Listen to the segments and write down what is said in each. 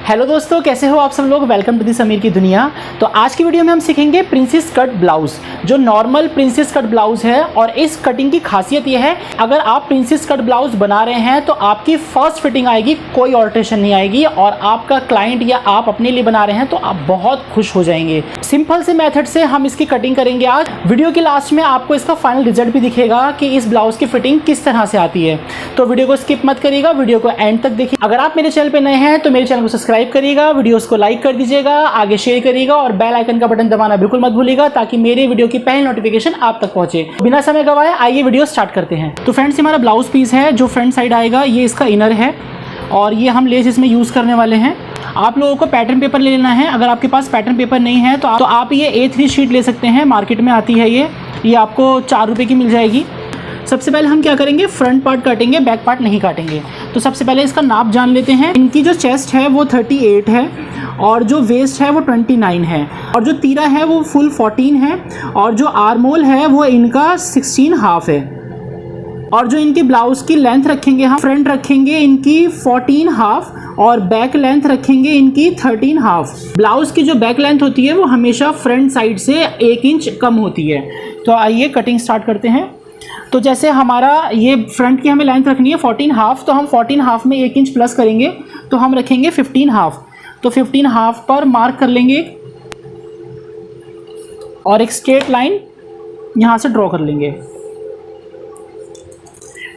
Hello दोस्तों, कैसे हो आप सब लोग। वेलकम टू दी समीर की दुनिया। तो आज की वीडियो में हम सीखेंगे प्रिंसेस कट ब्लाउज, जो नॉर्मल प्रिंसेस कट ब्लाउज है। और इस कटिंग की खासियत यह है, अगर आप प्रिंसेस कट ब्लाउज बना रहे हैं तो आपकी फर्स्ट फिटिंग आएगी, कोई ऑल्ट्रेशन नहीं आएगी। और आपका क्लाइंट या आप अपने लिए बना रहे हैं तो आप बहुत खुश हो जाएंगे। सिंपल से मेथड से हम इसकी कटिंग करेंगे आज। वीडियो के लास्ट में आपको इसका फाइनल रिजल्ट भी दिखेगा कि इस ब्लाउज की फिटिंग किस तरह से आती है। तो वीडियो को स्किप मत करिएगा, वीडियो को एंड तक देखिए। अगर आप मेरे चैनल पर नए हैं तो मेरे चैनल को सब्सक्राइब करिएगा, वीडियोस को लाइक कर दीजिएगा, आगे शेयर करिएगा और बेल आइकन का बटन दबाना बिल्कुल मत भूलिएगा, ताकि मेरे वीडियो की पहली नोटिफिकेशन आप तक पहुंचे। बिना समय गवाए आइए वीडियो स्टार्ट करते हैं। तो फ्रेंड्स, हमारा ब्लाउज पीस है, जो फ्रंट साइड आएगा ये इसका इनर है और ये हम लेस इसमें यूज़ करने वाले हैं। आप लोगों को पैटर्न पेपर ले लेना है। अगर आपके पास पैटर्न पेपर नहीं है तो आप ये A3 शीट ले सकते हैं, मार्केट में आती है ये आपको 4 रुपये की मिल जाएगी। सबसे पहले हम क्या करेंगे, फ्रंट पार्ट काटेंगे, बैक पार्ट नहीं काटेंगे। तो सबसे पहले इसका नाप जान लेते हैं। इनकी जो चेस्ट है वो 38 है और जो वेस्ट है वो 29 है और जो तीरा है वो फुल 14 है और जो आर्मोल है वो इनका 16.5 है। और जो इनकी ब्लाउज की लेंथ रखेंगे हम, फ्रंट रखेंगे इनकी 14.5 और बैक लेंथ रखेंगे इनकी 13.5। ब्लाउज की जो बैक लेंथ होती है वो हमेशा फ्रंट साइड से 1 इंच कम होती है। तो आइए कटिंग स्टार्ट करते हैं। तो जैसे हमारा ये फ्रंट की हमें लेंथ रखनी है 14.5, तो हम 14.5 में 1 इंच प्लस करेंगे तो हम रखेंगे 15.5। तो 15.5 पर मार्क कर लेंगे और एक स्ट्रेट लाइन यहाँ से ड्रॉ कर लेंगे।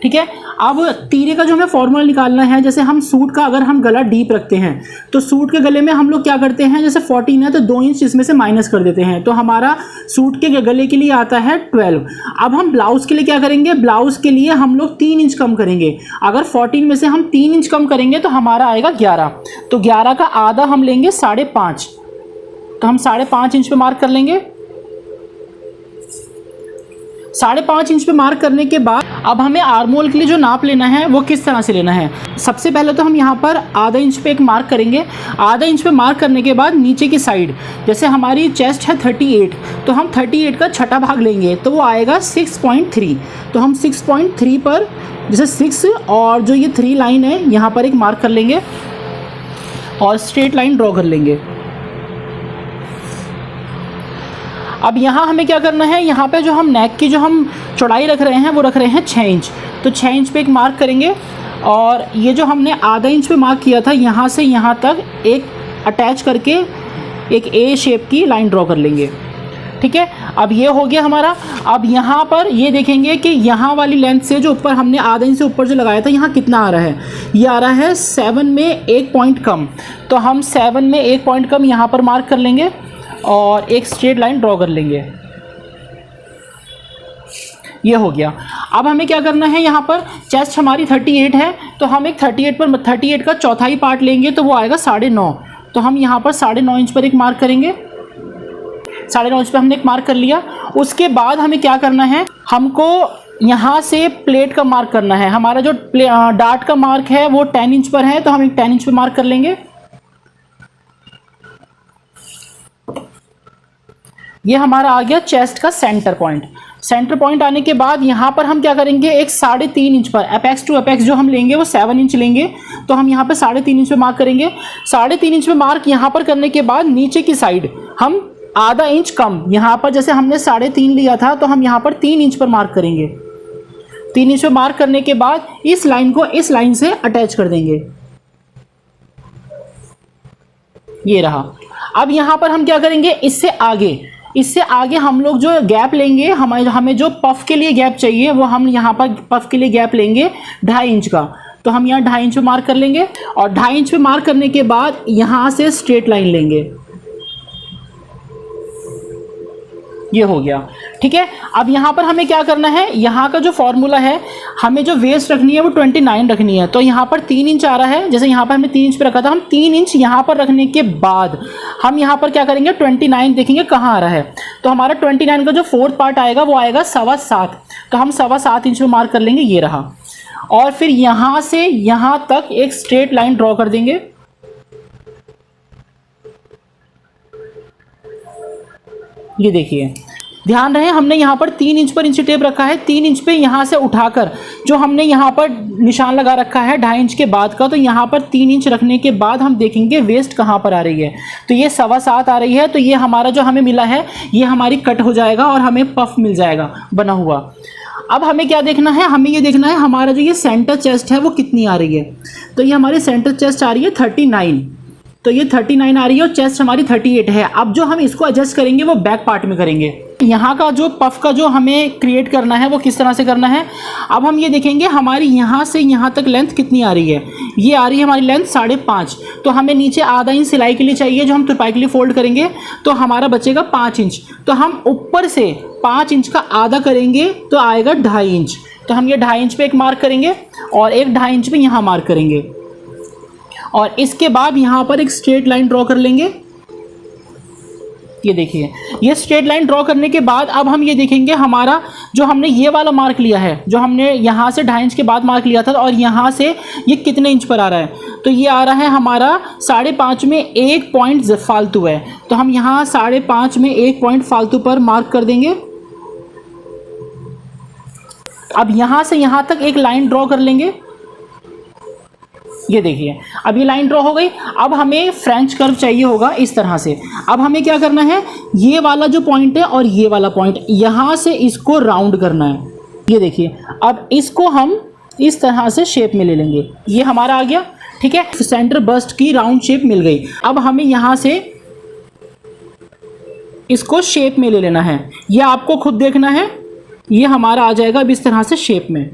ठीक है। अब तीरे का जो हमें फॉर्मूला निकालना है, जैसे हम सूट का अगर हम गला डीप रखते हैं तो सूट के गले में हम लोग क्या करते हैं, जैसे 14 है तो 2 इंच इसमें से माइनस कर देते हैं, तो हमारा सूट के गले के लिए आता है 12। अब हम ब्लाउज के लिए क्या करेंगे, ब्लाउज के लिए हम लोग 3 इंच कम करेंगे। अगर 14 में से हम 3 इंच कम करेंगे तो हमारा आएगा 11। तो 11 का आधा हम लेंगे 5.5, तो हम 5.5 इंच पे मार्क कर लेंगे। 5.5 इंच पे मार्क करने के बाद अब हमें आर्मोल के लिए जो नाप लेना है वो किस तरह से लेना है। सबसे पहले तो हम यहाँ पर आधा इंच पे एक मार्क करेंगे। आधा इंच पे मार्क करने के बाद नीचे की साइड, जैसे हमारी चेस्ट है 38, तो हम 38 का छठा भाग लेंगे तो वो आएगा 6.3। तो हम 6.3 पर जैसे 6 और जो ये 3 लाइन है यहाँ पर एक मार्क कर लेंगे और स्ट्रेट लाइन ड्रॉ कर लेंगे। अब यहाँ हमें क्या करना है, यहाँ पे जो हम नेक की जो हम चौड़ाई रख रहे हैं वो रख रहे हैं 6 इंच। तो 6 इंच पे एक मार्क करेंगे और ये जो हमने आधा इंच पे मार्क किया था यहाँ से यहाँ तक एक अटैच करके एक ए शेप की लाइन ड्रॉ कर लेंगे। ठीक है। अब ये हो गया हमारा। अब यहाँ पर ये देखेंगे कि यहाँ वाली लेंथ से जो ऊपर हमने आधा इंच से ऊपर जो लगाया था यहाँ कितना आ रहा है, ये आ रहा है 7 में 1 पॉइंट कम। तो हम 7 में 1 पॉइंट कम यहाँ पर मार्क कर लेंगे और एक स्ट्रेट लाइन ड्रॉ कर लेंगे। ये हो गया। अब हमें क्या करना है, यहाँ पर चेस्ट हमारी 38 है तो हम एक 38 का चौथाई पार्ट लेंगे तो वो आएगा 9.5। तो हम यहाँ पर 9.5 इंच पर एक मार्क करेंगे। 9.5 इंच पर हमने एक मार्क कर लिया। उसके बाद हमें क्या करना है, हमको यहाँ से प्लेट का मार्क करना है। हमारा जो डार्ट का मार्क है वो 10 इंच पर है तो हम एक 10 इंच पर मार्क कर लेंगे। ये हमारा आ गया चेस्ट का सेंटर पॉइंट। सेंटर पॉइंट आने के बाद यहाँ पर हम क्या करेंगे, एक 3.5 इंच पर अपेक्स टू अपेक्स जो हम लेंगे वो 7 इंच लेंगे। तो हम यहाँ पर 3.5 इंच पे मार्क करेंगे। 3.5 इंच पे मार्क यहाँ पर करने के बाद नीचे की साइड हम आधा इंच कम, यहाँ पर जैसे हमने 3.5 लिया था तो हम यहाँ पर 3 इंच पर मार्क करेंगे। 3 इंच पे मार्क करने के बाद इस लाइन को इस लाइन से अटैच कर देंगे। ये रहा। अब यहाँ पर हम क्या करेंगे, इससे आगे हम लोग जो गैप लेंगे, हमें जो पफ के लिए गैप चाहिए वो हम यहाँ पर पफ के लिए गैप लेंगे 2.5 इंच का। तो हम यहाँ 2.5 इंच पे मार्क कर लेंगे और 2.5 इंच पे मार्क करने के बाद यहाँ से स्ट्रेट लाइन लेंगे। ये हो गया। ठीक है। अब यहाँ पर हमें क्या करना है, यहाँ का जो फॉर्मूला है, हमें जो वेस्ट रखनी है वो 29 रखनी है। तो यहाँ पर 3 इंच आ रहा है, जैसे यहाँ पर हमने 3 इंच पे रखा था, हम 3 इंच यहाँ पर रखने के बाद हम यहाँ पर क्या करेंगे, 29 देखेंगे कहाँ आ रहा है। तो हमारा 29 का जो 4th पार्ट आएगा वो आएगा 7.25। तो हम 7.25 इंच में मार्क कर लेंगे। ये रहा। और फिर यहाँ से यहाँ तक एक स्ट्रेट लाइन ड्रॉ कर देंगे। ये देखिए ध्यान रहे हमने यहाँ पर 3 इंच पर इंची टेप रखा है, 3 इंच पे यहाँ से उठाकर जो हमने यहाँ पर निशान लगा रखा है 2.5 इंच के बाद का, तो यहाँ पर 3 इंच रखने के बाद हम देखेंगे वेस्ट कहाँ पर आ रही है। तो ये 7.25 आ रही है, तो ये हमारा जो हमें मिला है ये हमारी कट हो जाएगा और हमें पफ मिल जाएगा बना हुआ। अब हमें क्या देखना है, हमें ये देखना है हमारा जो ये सेंटर चेस्ट है वो कितनी आ रही है। तो ये हमारी सेंटर चेस्ट आ रही है 39, तो ये 39 आ रही है और चेस्ट हमारी 38 है। अब जो हम इसको एडजस्ट करेंगे वो बैक पार्ट में करेंगे। यहाँ का जो पफ का जो हमें क्रिएट करना है वो किस तरह से करना है, अब हम ये देखेंगे हमारी यहाँ से यहाँ तक लेंथ कितनी आ रही है। ये आ रही है हमारी लेंथ 5.5, तो हमें नीचे आधा इंच सिलाई के लिए चाहिए जो हम तुरपाई के लिए फोल्ड करेंगे, तो हमारा बचेगा 5 इंच। तो हम ऊपर से 5 इंच का आधा करेंगे तो आएगा 2.5 इंच। तो हम ये 2.5 इंच पे एक मार्क करेंगे और एक 2.5 इंच पे यहाँ मार्क करेंगे और इसके बाद यहाँ पर एक स्ट्रेट लाइन ड्रॉ कर लेंगे। ये देखिए ये स्ट्रेट लाइन ड्रॉ करने के बाद अब हम ये देखेंगे हमारा जो हमने ये वाला मार्क लिया है, जो हमने यहाँ से 2.5 इंच के बाद मार्क लिया था और यहाँ से ये कितने इंच पर आ रहा है। तो ये आ रहा है हमारा 5.5 में 1 पॉइंट फालतू है, तो हम यहाँ 5.5 में 1 पॉइंट फालतू पर मार्क कर देंगे। अब यहाँ से यहाँ तक एक लाइन ड्रॉ कर लेंगे। ये देखिए अब ये लाइन ड्रॉ हो गई। अब हमें फ्रेंच कर्व चाहिए होगा इस तरह से। अब हमें क्या करना है, ये वाला जो पॉइंट है और ये वाला पॉइंट यहाँ से इसको राउंड करना है। ये देखिए अब इसको हम इस तरह से शेप में ले लेंगे। ये हमारा आ गया, ठीक है, सेंटर बस्ट की राउंड शेप मिल गई। अब हमें यहाँ से इसको शेप में ले लेना है, ये आपको खुद देखना है। ये हमारा आ जाएगा अब इस तरह से शेप में।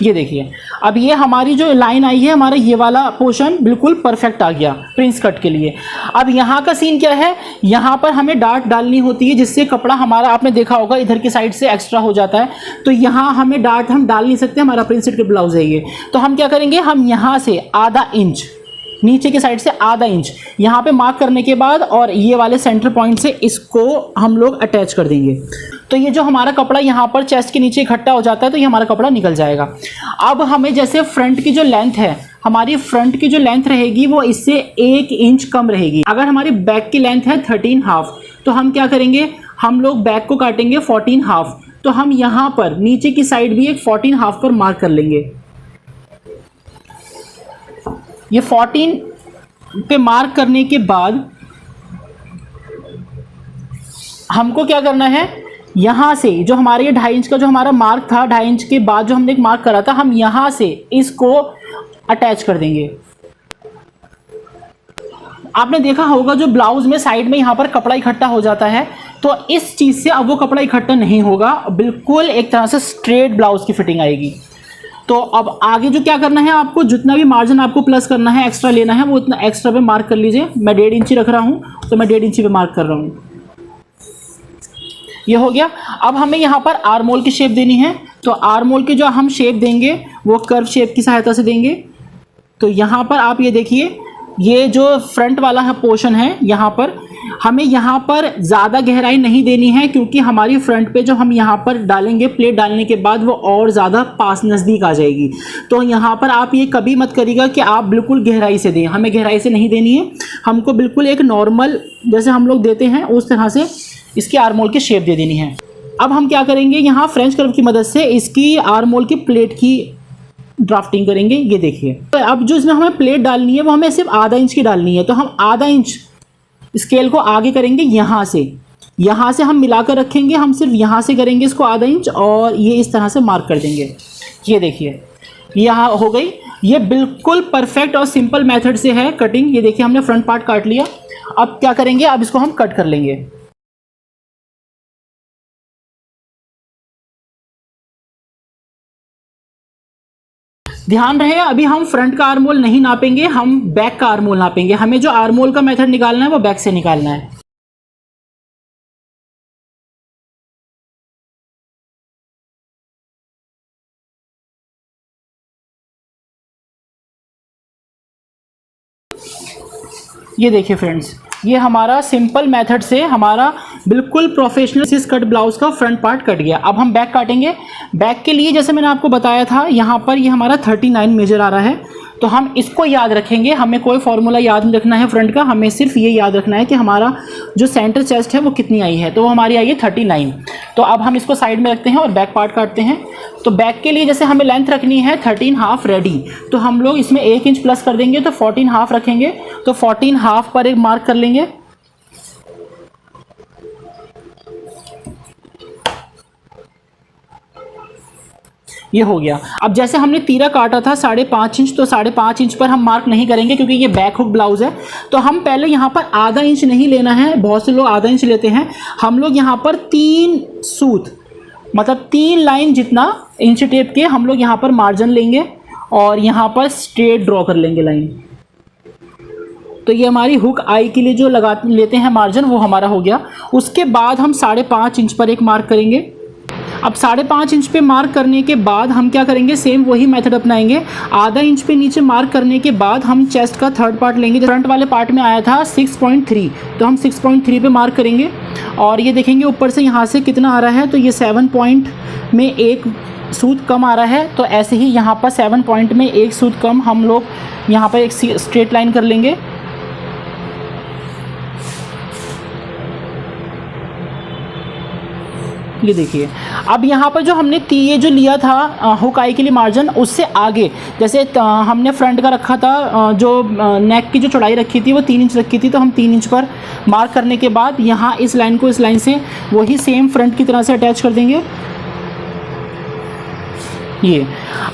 ये देखिए अब ये हमारी जो लाइन आई है, हमारा ये वाला पोर्शन बिल्कुल परफेक्ट आ गया प्रिंस कट के लिए। अब यहाँ का सीन क्या है, यहाँ पर हमें डार्ट डालनी होती है जिससे कपड़ा हमारा, आपने देखा होगा इधर की साइड से एक्स्ट्रा हो जाता है, तो यहाँ हमें डार्ट हम डाल नहीं सकते, हमारा प्रिंस कट ब्लाउज है ये। तो हम क्या करेंगे, हम यहाँ से आधा इंच नीचे की साइड से आधा इंच यहाँ पे मार्क करने के बाद और ये वाले सेंटर पॉइंट से इसको हम लोग अटैच कर देंगे। तो ये जो हमारा कपड़ा यहाँ पर चेस्ट के नीचे इकट्ठा हो जाता है तो ये हमारा कपड़ा निकल जाएगा। अब हमें जैसे फ्रंट की जो लेंथ है, हमारी फ्रंट की जो लेंथ रहेगी वो इससे 1 इंच कम रहेगी। अगर हमारी बैक की लेंथ है 13.5, तो हम क्या करेंगे, हम लोग बैक को काटेंगे 14.5। तो हम यहाँ पर नीचे की साइड भी एक 14.5 पर मार्क कर लेंगे। ये 14 पे मार्क करने के बाद हमको क्या करना है, यहाँ से जो हमारे ये 2.5 इंच का जो हमारा मार्क था, 2.5 इंच के बाद जो हमने एक मार्क करा था, हम यहाँ से इसको अटैच कर देंगे। आपने देखा होगा जो ब्लाउज में साइड में यहाँ पर कपड़ा इकट्ठा हो जाता है, तो इस चीज़ से अब वो कपड़ा इकट्ठा नहीं होगा, बिल्कुल एक तरह से स्ट्रेट ब्लाउज की फिटिंग आएगी। तो अब आगे जो क्या करना है, आपको जितना भी मार्जिन आपको प्लस करना है, एक्स्ट्रा लेना है, वो उतना एक्स्ट्रा पे मार्क कर लीजिए। मैं 1.5 इंची रख रहा हूँ, तो मैं 1.5 इंची पे मार्क कर रहा हूँ। ये हो गया। अब हमें यहाँ पर आर्मोल की शेप देनी है, तो आर्मोल की जो हम शेप देंगे वो कर्व शेप की सहायता से देंगे। तो यहाँ पर आप ये देखिए, ये जो फ्रंट वाला है पोर्शन है, यहाँ पर हमें यहाँ पर ज़्यादा गहराई नहीं देनी है, क्योंकि हमारी फ्रंट पे जो हम यहाँ पर डालेंगे प्लेट डालने के बाद वो और ज़्यादा पास नज़दीक आ जाएगी। तो यहाँ पर आप ये कभी मत करिएगा कि आप बिल्कुल गहराई से दें, हमें गहराई से नहीं देनी है, हमको बिल्कुल एक नॉर्मल जैसे हम लोग देते हैं उस तरह से इसकी आर्मोल की शेप दे देनी है। अब हम क्या करेंगे, यहाँ फ्रेंच कर्व की मदद से इसकी आर्मोल की प्लेट की ड्राफ्टिंग करेंगे। ये देखिए, तो अब जो इसमें हमें प्लेट डालनी है वो हमें सिर्फ आधा इंच की डालनी है, तो हम आधा इंच स्केल को आगे करेंगे, यहाँ से हम मिलाकर रखेंगे, हम सिर्फ यहाँ से करेंगे इसको आधा इंच और ये इस तरह से मार्क कर देंगे। ये देखिए यहाँ हो गई। ये बिल्कुल परफेक्ट और सिंपल मेथड से है कटिंग। ये देखिए हमने फ्रंट पार्ट काट लिया। अब क्या करेंगे, अब इसको हम कट कर लेंगे। ध्यान रहे अभी हम फ्रंट का आर्मोल नहीं नापेंगे, हम बैक का आर्मोल नापेंगे। हमें जो आर्मोल का मेथड निकालना है वो बैक से निकालना है। ये देखिए फ्रेंड्स, ये हमारा सिंपल मेथड से हमारा बिल्कुल प्रोफेशनल सिस कट ब्लाउज का फ्रंट पार्ट कट गया। अब हम बैक काटेंगे। बैक के लिए जैसे मैंने आपको बताया था, यहाँ पर ये हमारा 39 मेजर आ रहा है, तो हम इसको याद रखेंगे, हमें कोई फॉर्मूला याद नहीं रखना है फ्रंट का, हमें सिर्फ ये याद रखना है कि हमारा जो सेंटर चेस्ट है वो कितनी आई है, तो वो हमारी आई है 39। तो अब हम इसको साइड में रखते हैं और बैक पार्ट काटते हैं। तो बैक के लिए जैसे हमें लेंथ रखनी है 13.5 रेडी, तो हम लोग इसमें 1 इंच प्लस कर देंगे तो 14.5 रखेंगे, तो 14.5 पर एक मार्क कर लेंगे। ये हो गया। अब जैसे हमने तीरा काटा था 5.5 इंच, तो 5.5 इंच पर हम मार्क नहीं करेंगे क्योंकि ये बैक हुक ब्लाउज है। तो हम पहले यहाँ पर आधा इंच नहीं लेना है, बहुत से लोग आधा इंच लेते हैं। हम लोग यहाँ पर 3 सूत मतलब 3 लाइन जितना इंच टेप के हम लोग यहाँ पर मार्जिन लेंगे और यहाँ पर स्ट्रेट ड्रॉ कर लेंगे लाइन। तो ये हमारी हुक आई के लिए जो लगा लेते हैं मार्जिन, वो हमारा हो गया। उसके बाद हम 5.5 इंच पर एक मार्क करेंगे। अब 5.5 इंच पे मार्क करने के बाद हम क्या करेंगे, सेम वही मेथड अपनाएंगे। आधा इंच पे नीचे मार्क करने के बाद हम चेस्ट का थर्ड पार्ट लेंगे। फ्रंट वाले पार्ट में आया था 6.3, तो हम 6.3 पे मार्क करेंगे और ये देखेंगे ऊपर से यहाँ से कितना आ रहा है, तो ये 7 पॉइंट में एक सूत कम आ रहा है। तो ऐसे ही यहाँ पर 7 पॉइंट में एक सूत कम हम लोग यहाँ पर एक स्ट्रेट लाइन कर लेंगे। ये देखिए, अब यहाँ पर जो हमने ये जो लिया था हुक आई के लिए मार्जिन, उससे आगे जैसे हमने फ्रंट का रखा था, जो नेक की जो चौड़ाई रखी थी वो 3 इंच रखी थी, तो हम 3 इंच पर मार्क करने के बाद यहाँ इस लाइन को इस लाइन से वही सेम फ्रंट की तरह से अटैच कर देंगे। ये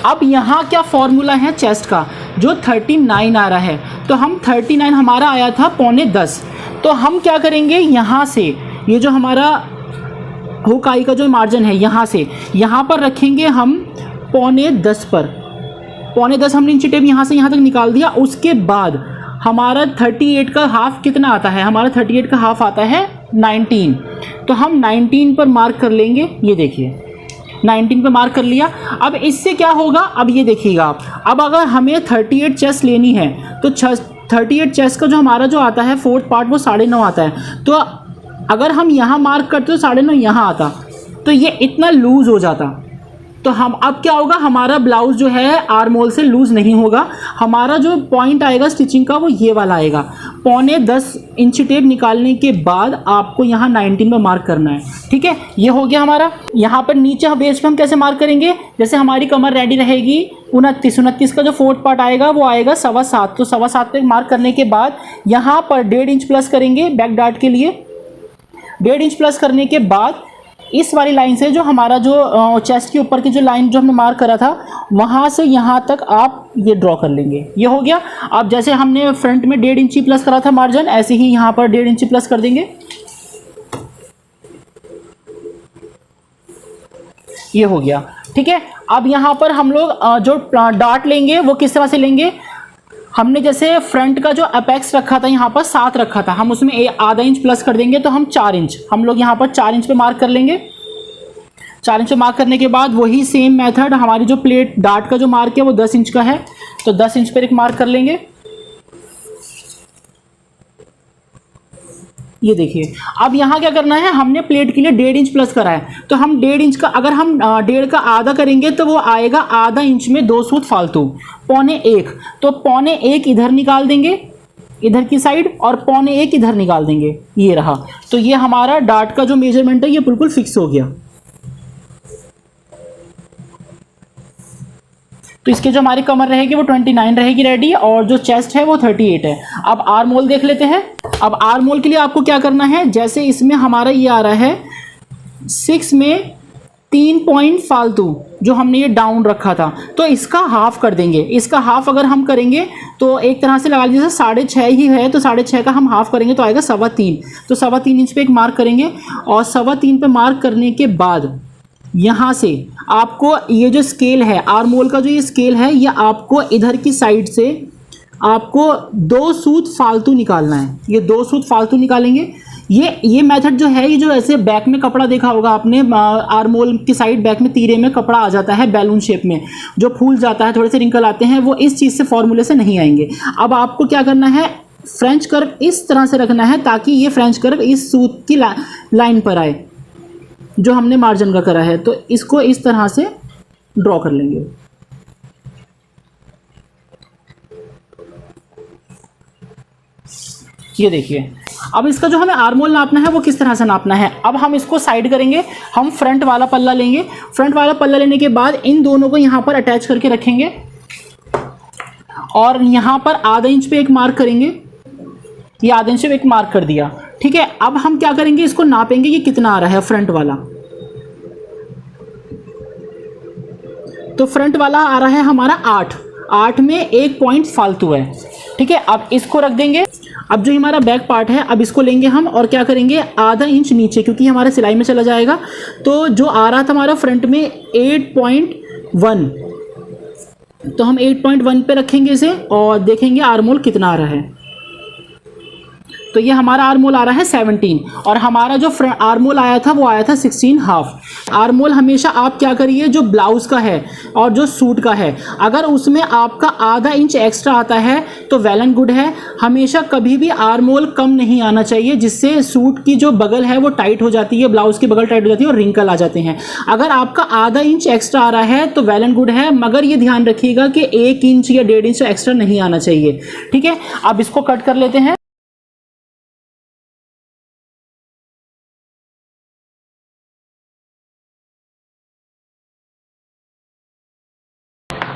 अब यहाँ क्या फॉर्मूला है चेस्ट का, जो 39 आ रहा है, तो हम 39 हमारा आया था 9.25, तो हम क्या करेंगे, यहाँ से ये जो हमारा हुक आई का जो मार्जिन है यहाँ से यहाँ पर रखेंगे हम 9.25 पर। 9.25 हमने इंची टेप यहाँ से यहाँ तक निकाल दिया। उसके बाद हमारा 38 का हाफ कितना आता है, हमारा 38 का हाफ आता है 19, तो हम 19 पर मार्क कर लेंगे। ये देखिए 19 पे मार्क कर लिया। अब इससे क्या होगा, अब ये देखिएगा आप, अब अगर हमें 38 चेस्ट लेनी है तो 38 चेस्ट का जो हमारा जो आता है फोर्थ पार्ट वो 9.5 आता है। तो अगर हम यहाँ मार्क करते तो 9.5 यहाँ आता, तो ये इतना लूज़ हो जाता। तो हम अब क्या होगा, हमारा ब्लाउज़ जो है आर्म होल से लूज़ नहीं होगा। हमारा जो पॉइंट आएगा स्टिचिंग का वो ये वाला आएगा। 9.25 इंच टेप निकालने के बाद आपको यहाँ 19 में मार्क करना है। ठीक है, ये हो गया हमारा। यहाँ पर नीचे बेस पे हम कैसे मार्क करेंगे, जैसे हमारी कमर रेडी रहेगी 29 का जो फोर्थ पार्ट आएगा वो आएगा 7.25, तो 7.25 पे मार्क करने के बाद यहाँ पर 1.5 इंच प्लस करेंगे बैक डार्ट के लिए। 1.5 इंच प्लस करने के बाद इस वाली लाइन से जो हमारा जो चेस्ट के ऊपर की जो लाइन जो हमने मार्क करा था वहाँ से यहाँ तक आप ये ड्रॉ कर लेंगे। ये हो गया। अब जैसे हमने फ्रंट में 1.5 इंची प्लस करा था मार्जिन, ऐसे ही यहाँ पर 1.5 इंची प्लस कर देंगे। ये हो गया। ठीक है, अब यहाँ पर हम लोग जो डार्ट लेंगे वो किस तरह से लेंगे, हमने जैसे फ्रंट का जो अपेक्स रखा था यहाँ पर 7 रखा था, हम उसमें आधा इंच प्लस कर देंगे, तो हम 4 इंच हम लोग यहाँ पर 4 इंच पे मार्क कर लेंगे। 4 इंच पे मार्क करने के बाद वही सेम मेथड, हमारी जो प्लेट डार्ट का जो मार्क है वो 10 इंच का है, तो 10 इंच पर एक मार्क कर लेंगे। ये देखिए, अब यहाँ क्या करना है, हमने प्लेट के लिए 1.5 इंच प्लस करा है, तो हम 1.5 इंच का, अगर हम 1.5 का आधा करेंगे तो वो आएगा आधा इंच में 2 सूत फालतू, 1.25, तो 1.25 इधर निकाल देंगे इधर की साइड और 1.25 इधर निकाल देंगे। ये रहा, तो ये हमारा डार्ट का जो मेजरमेंट है ये बिल्कुल फिक्स हो गया। तो इसके जो हमारी कमर रहेगी वो 29 रहेगी रेडी, और जो चेस्ट है वो 38 है। अब आर्म होल देख लेते हैं। अब आर्म होल के लिए आपको क्या करना है, जैसे इसमें हमारा ये आ रहा है 6 में 3 पॉइंट फालतू जो हमने ये डाउन रखा था, तो इसका हाफ कर देंगे। इसका हाफ अगर हम करेंगे तो एक तरह से लगा लीजिए 6.5 ही है, तो 6.5 का हम हाफ करेंगे तो आएगा 3.25, तो 3.25 इंच पे एक मार्क करेंगे। और 3.25 पे मार्क करने के बाद यहाँ से आपको ये जो स्केल है, आर्म होल का जो ये स्केल है, ये आपको इधर की साइड से आपको 2 सूत फालतू निकालना है। ये 2 सूत फालतू निकालेंगे। ये मेथड जो है, ये जो ऐसे बैक में कपड़ा देखा होगा आपने, आर्म होल की साइड बैक में तीरे में कपड़ा आ जाता है बैलून शेप में, जो फूल जाता है, थोड़े से रिंकल आते हैं, वो इस चीज़ से फॉर्मूले से नहीं आएंगे। अब आपको क्या करना है, फ्रेंच कर्व इस तरह से रखना है ताकि ये फ्रेंच कर्व इस सूत की लाइन पर आए जो हमने मार्जिन का करा है, तो इसको इस तरह से ड्रॉ कर लेंगे। ये देखिए, अब इसका जो हमें आर्मोल नापना है वो किस तरह से नापना है, अब हम इसको साइड करेंगे, हम फ्रंट वाला पल्ला लेंगे। फ्रंट वाला पल्ला लेने के बाद इन दोनों को यहाँ पर अटैच करके रखेंगे और यहाँ पर आधा इंच पे एक मार्क करेंगे। ये आधा इंच पे एक मार्क कर दिया, ठीक है। अब हम क्या करेंगे, इसको नापेंगे ये कितना आ रहा है फ्रंट वाला। तो फ्रंट वाला आ रहा है हमारा 8 में 1 पॉइंट फालतू है, ठीक है। अब इसको रख देंगे। अब जो हमारा बैक पार्ट है, अब इसको लेंगे हम और क्या करेंगे, आधा इंच नीचे, क्योंकि हमारे सिलाई में चला जाएगा। तो जो आ रहा था हमारा फ्रंट में 8.1, तो हम 8.1 पे रखेंगे इसे और देखेंगे आर्मोल कितना आ रहा है। तो ये हमारा आर्मोल आ रहा है 17 और हमारा जो आर्मोल आया था वो आया था 16.5। आर्मोल हमेशा आप क्या करिए, जो ब्लाउज का है और जो सूट का है, अगर उसमें आपका आधा इंच एक्स्ट्रा आता है तो वेल एंड गुड है। हमेशा कभी भी आर्मोल कम नहीं आना चाहिए, जिससे सूट की जो बगल है वो टाइट हो जाती है, ब्लाउज की बगल टाइट हो जाती है और रिंकल आ जाते हैं। अगर आपका आधा इंच एक्स्ट्रा आ रहा है तो वेल एंड गुड है, मगर ये ध्यान रखिएगा कि 1 इंच या 1.5 इंच एक्स्ट्रा नहीं आना चाहिए, ठीक है। अब इसको कट कर लेते हैं।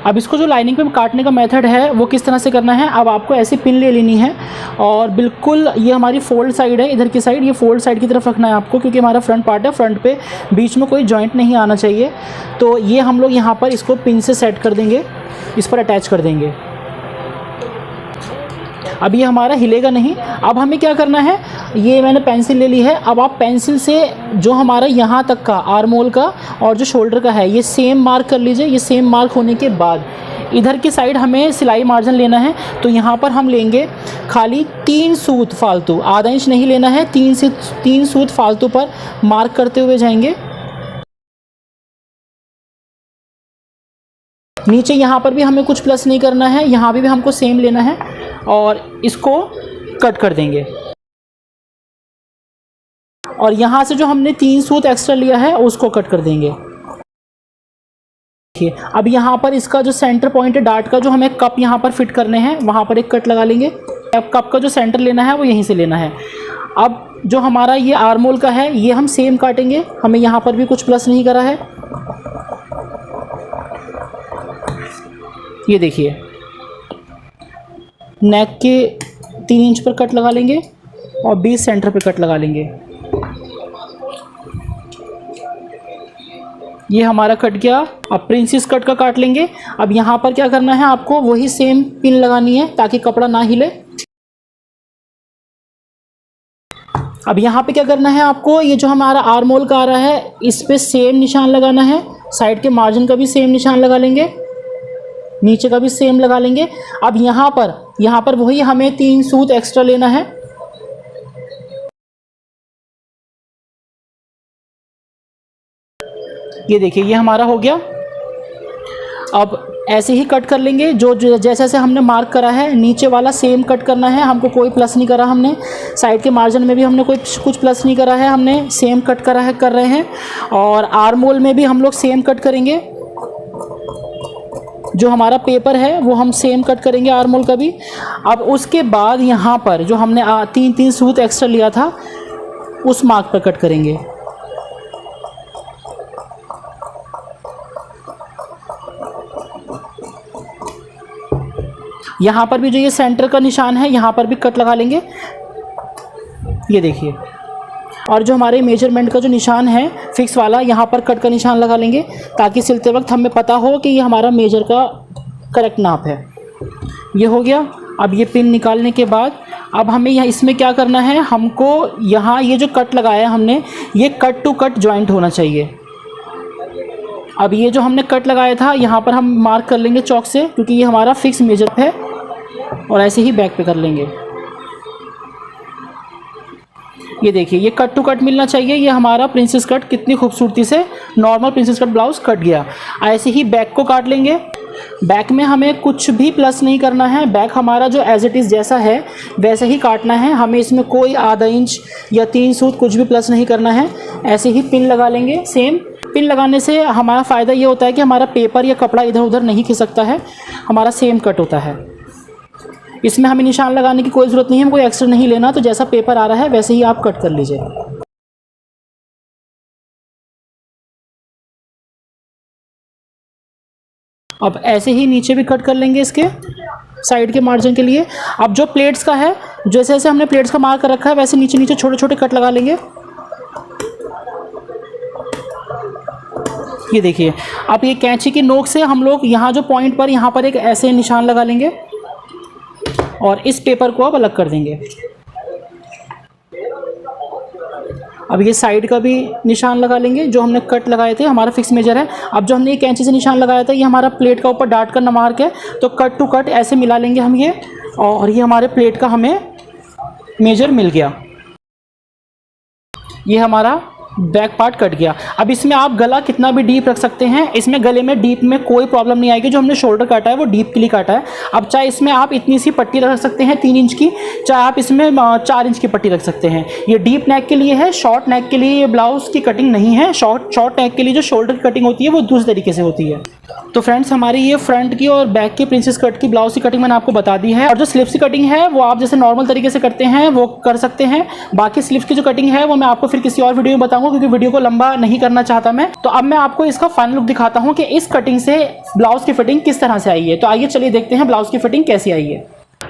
अब इसको जो लाइनिंग पे काटने का मेथड है वो किस तरह से करना है, अब आपको ऐसी पिन ले लेनी है और बिल्कुल ये हमारी फोल्ड साइड है, इधर की साइड, ये फोल्ड साइड की तरफ रखना है आपको, क्योंकि हमारा फ्रंट पार्ट है, फ्रंट पे बीच में कोई जॉइंट नहीं आना चाहिए। तो ये हम लोग यहाँ पर इसको पिन से सेट कर देंगे, इस पर अटैच कर देंगे। अब ये हमारा हिलेगा नहीं। अब हमें क्या करना है, ये मैंने पेंसिल ले ली है। अब आप पेंसिल से जो हमारा यहाँ तक का आर्मोल का और जो शोल्डर का है ये सेम मार्क कर लीजिए। ये सेम मार्क होने के बाद इधर की साइड हमें सिलाई मार्जिन लेना है, तो यहाँ पर हम लेंगे खाली 3 सूत फालतू, आधा इंच नहीं लेना है, 3 सूत फालतू पर मार्क करते हुए जाएंगे। नीचे यहाँ पर भी हमें कुछ प्लस नहीं करना है, यहाँ भी हमको सेम लेना है और इसको कट कर देंगे। और यहाँ से जो हमने 3 सूत एक्स्ट्रा लिया है उसको कट कर देंगे। देखिए, अब यहाँ पर इसका जो सेंटर पॉइंट है डार्ट का, जो हमें कप यहाँ पर फिट करने हैं, वहाँ पर एक कट लगा लेंगे। अब कप का जो सेंटर लेना है वो यहीं से लेना है। अब जो हमारा ये आर्मोल का है ये हम सेम काटेंगे, हमें यहाँ पर भी कुछ प्लस नहीं करा है। ये देखिए, नेक के 3 इंच पर कट लगा लेंगे और 20 सेंटर पे कट लगा लेंगे। ये हमारा कट गया। अब प्रिंसेस कट का काट लेंगे। अब यहाँ पर क्या करना है, आपको वही सेम पिन लगानी है ताकि कपड़ा ना हिले। अब यहाँ पे क्या करना है आपको, ये जो हमारा आर्मोल का आ रहा है इस पे सेम निशान लगाना है। साइड के मार्जिन का भी सेम निशान लगा लेंगे, नीचे का भी सेम लगा लेंगे। अब यहाँ पर वही हमें 3 सूत एक्स्ट्रा लेना है। ये देखिए, ये हमारा हो गया। अब ऐसे ही कट कर लेंगे, जो जैसे जैसे हमने मार्क करा है नीचे वाला सेम कट करना है। हमको कोई प्लस नहीं करा, हमने साइड के मार्जिन में भी हमने कुछ प्लस नहीं करा है, हमने सेम कट करा है, कर रहे हैं। और आर्मोल में भी हम लोग सेम कट करेंगे। जो हमारा पेपर है वो हम सेम कट करेंगे आर्मोल का भी। अब उसके बाद यहाँ पर जो हमने 3 सूत एक्स्ट्रा लिया था उस मार्क पर कट करेंगे। यहाँ पर भी जो ये सेंटर का निशान है यहाँ पर भी कट लगा लेंगे। ये देखिए, और जो हमारे मेजरमेंट का जो निशान है फिक्स वाला, यहाँ पर कट का निशान लगा लेंगे ताकि सिलते वक्त हमें पता हो कि ये हमारा मेजर का करेक्ट नाप है। ये हो गया। अब ये पिन निकालने के बाद अब हमें यहाँ इसमें क्या करना है, हमको यहाँ ये जो कट लगाया है हमने, ये कट टू कट जॉइंट होना चाहिए। अब ये जो हमने कट लगाया था यहाँ पर हम मार्क कर लेंगे चॉक से, क्योंकि ये हमारा फिक्स मेजर है। और ऐसे ही बैक पे कर लेंगे। ये देखिए, ये कट टू कट मिलना चाहिए। ये हमारा प्रिंसेस कट कितनी खूबसूरती से normal princess cut blouse cut गया। ऐसे ही बैक को काट लेंगे। बैक में हमें कुछ भी प्लस नहीं करना है, बैक हमारा जो एज इट इज़ जैसा है वैसे ही काटना है। हमें इसमें कोई आधा इंच या 3 सूत कुछ भी प्लस नहीं करना है। ऐसे ही पिन लगा लेंगे। सेम पिन लगाने से हमारा फ़ायदा ये होता है कि हमारा पेपर या कपड़ा इधर उधर नहीं खिसकता है, हमारा सेम कट होता है। इसमें हमें निशान लगाने की कोई ज़रूरत नहीं है, हमको एक्स्ट्रा नहीं लेना, तो जैसा पेपर आ रहा है वैसे ही आप कट कर लीजिए। अब ऐसे ही नीचे भी कट कर लेंगे इसके साइड के मार्जिन के लिए। अब जो प्लेट्स का है, जैसे जैसे हमने प्लेट्स का मार्क कर रखा है वैसे नीचे नीचे छोटे छोटे कट लगा लेंगे। ये देखिए, अब ये कैंची की नोक से हम लोग यहाँ जो पॉइंट पर यहाँ पर एक ऐसे निशान लगा लेंगे और इस पेपर को अब अलग कर देंगे। अब ये साइड का भी निशान लगा लेंगे, जो हमने कट लगाए थे हमारा फिक्स मेजर है। अब जो हमने ये कैंची से निशान लगाया था ये हमारा प्लेट का ऊपर डाट का मार्क है, तो कट टू कट ऐसे मिला लेंगे हम ये, और ये हमारे प्लेट का हमें मेजर मिल गया। ये हमारा बैक पार्ट कट गया। अब इसमें आप गला कितना भी डीप रख सकते हैं, इसमें गले में डीप में कोई प्रॉब्लम नहीं आएगी। जो हमने शोल्डर काटा है वो डीप के लिए काटा है। अब चाहे इसमें आप इतनी सी पट्टी रख सकते हैं 3 इंच की, चाहे आप इसमें 4 इंच की पट्टी रख सकते हैं। ये डीप नेक के लिए है, शॉर्ट नेक के लिए ये ब्लाउज़ की कटिंग नहीं है। शॉर्ट नेक के लिए जो शोल्डर की कटिंग होती है वो दूसरे तरीके से होती है। तो फ्रेंड्स, हमारी ये फ्रंट की और बैक की प्रिंसेस कट की ब्लाउज की कटिंग मैंने आपको बता दी है। और जो स्लीव्स की कटिंग है वो आप जैसे नॉर्मल तरीके से करते हैं वो कर सकते हैं। बाकी स्लीव्स की जो कटिंग है वो मैं आपको फिर किसी और वीडियो में बताऊंगा, क्योंकि वीडियो को लंबा नहीं करना चाहता मैं। तो अब मैं आपको इसका फाइनल लुक दिखाता हूँ कि इस कटिंग से ब्लाउज की फिटिंग किस तरह से आई है। तो आइए चलिए देखते हैं ब्लाउज की फिटिंग कैसी आई है।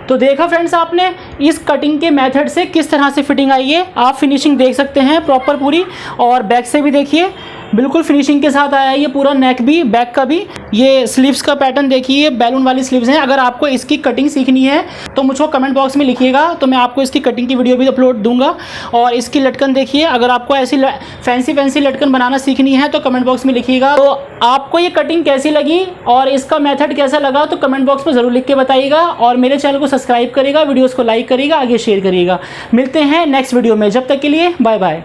तो देखा फ्रेंड्स, आपने इस कटिंग के मेथड से किस तरह से फिटिंग आई है। आप फिनिशिंग देख सकते हैं प्रॉपर पूरी, और बैक से भी देखिए बिल्कुल फिनिशिंग के साथ आया है ये पूरा, नेक भी बैक का भी। ये स्लीव्स का पैटर्न देखिए, बैलून वाली स्लीव्स हैं। अगर आपको इसकी कटिंग सीखनी है तो मुझको कमेंट बॉक्स में लिखिएगा, तो मैं आपको इसकी कटिंग की वीडियो भी अपलोड दूंगा। और इसकी लटकन देखिए, अगर आपको ऐसी फैंसी लटकन बनाना सीखनी है तो कमेंट बॉक्स में लिखिएगा। तो आपको ये कटिंग कैसी लगी और इसका मेथड कैसा लगा तो कमेंट बॉक्स में ज़रूर लिख के बताइएगा। और मेरे चैनल को सब्सक्राइब करिएगा, वीडियोज़ को लाइक करिएगा, आगे शेयर करिएगा। मिलते हैं नेक्स्ट वीडियो में, जब तक के लिए बाय बाय।